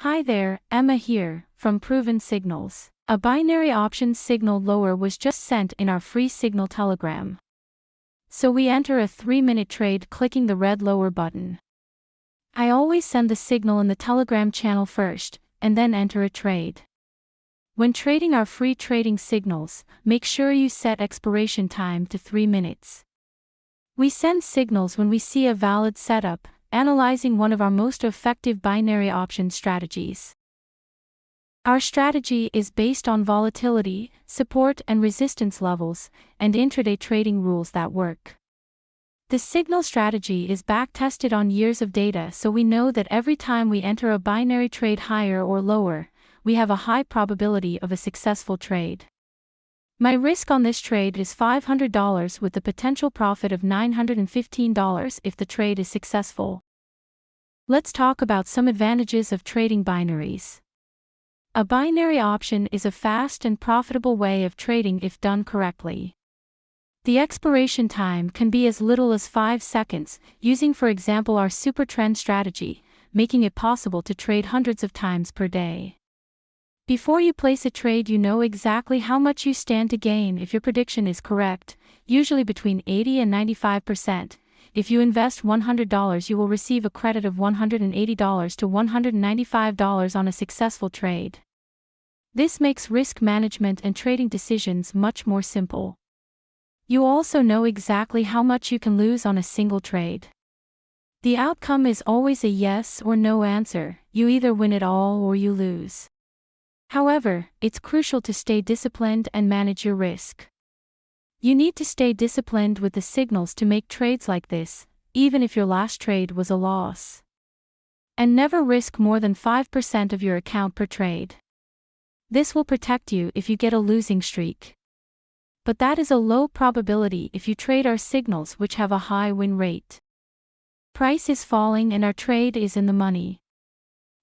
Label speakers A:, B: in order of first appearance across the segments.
A: Hi there, Emma here, from ProvenSignals. A binary options signal lower was just sent in our free signal telegram. So we enter a 3-minute trade clicking the red lower button. I always send the signal in the telegram channel first, and then enter a trade. When trading our free trading signals, make sure you set expiration time to 3 minutes. We send signals when we see a valid setup, analyzing one of our most effective binary option strategies. Our strategy is based on volatility, support and resistance levels, and intraday trading rules that work. The signal strategy is backtested on years of data, so we know that every time we enter a binary trade higher or lower, we have a high probability of a successful trade. My risk on this trade is $500 with the potential profit of $915 if the trade is successful. Let's talk about some advantages of trading binaries. A binary option is a fast and profitable way of trading if done correctly. The expiration time can be as little as 5 seconds, using for example our super trend strategy, making it possible to trade hundreds of times per day. Before you place a trade, you know exactly how much you stand to gain if your prediction is correct, usually between 80 and 95%. If you invest $100, you will receive a credit of $180 to $195 on a successful trade. This makes risk management and trading decisions much more simple. You also know exactly how much you can lose on a single trade. The outcome is always a yes or no answer, you either win it all or you lose. However, it's crucial to stay disciplined and manage your risk. You need to stay disciplined with the signals to make trades like this, even if your last trade was a loss. And never risk more than 5% of your account per trade. This will protect you if you get a losing streak. But that is a low probability if you trade our signals, which have a high win rate. Price is falling and our trade is in the money.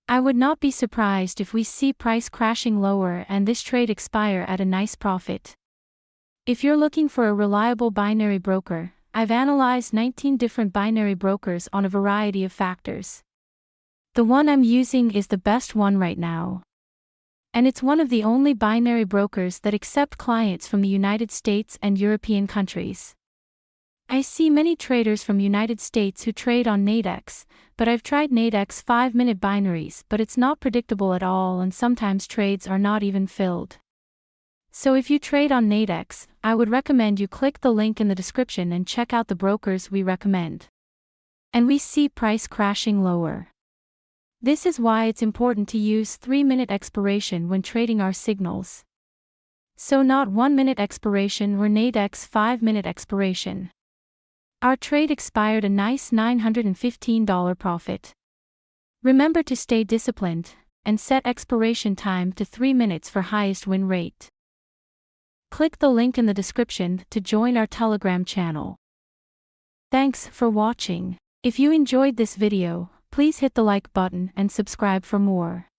A: I would not be surprised if we see price crashing lower and this trade expire at a nice profit. If you're looking for a reliable binary broker, I've analyzed 19 different binary brokers on a variety of factors. The one I'm using is the best one right now. And it's one of the only binary brokers that accept clients from the United States and European countries. I see many traders from United States who trade on Nadex, but I've tried Nadex 5-minute binaries, but it's not predictable at all and sometimes trades are not even filled. So if you trade on Nadex, I would recommend you click the link in the description and check out the brokers we recommend. And we see price crashing lower. This is why it's important to use 3-minute expiration when trading our signals. So not 1-minute expiration or Nadex 5-minute expiration. Our trade expired a nice $915 profit. Remember to stay disciplined, and set expiration time to 3 minutes for highest win rate. Click the link in the description to join our Telegram channel. Thanks for watching. If you enjoyed this video, please hit the like button and subscribe for more.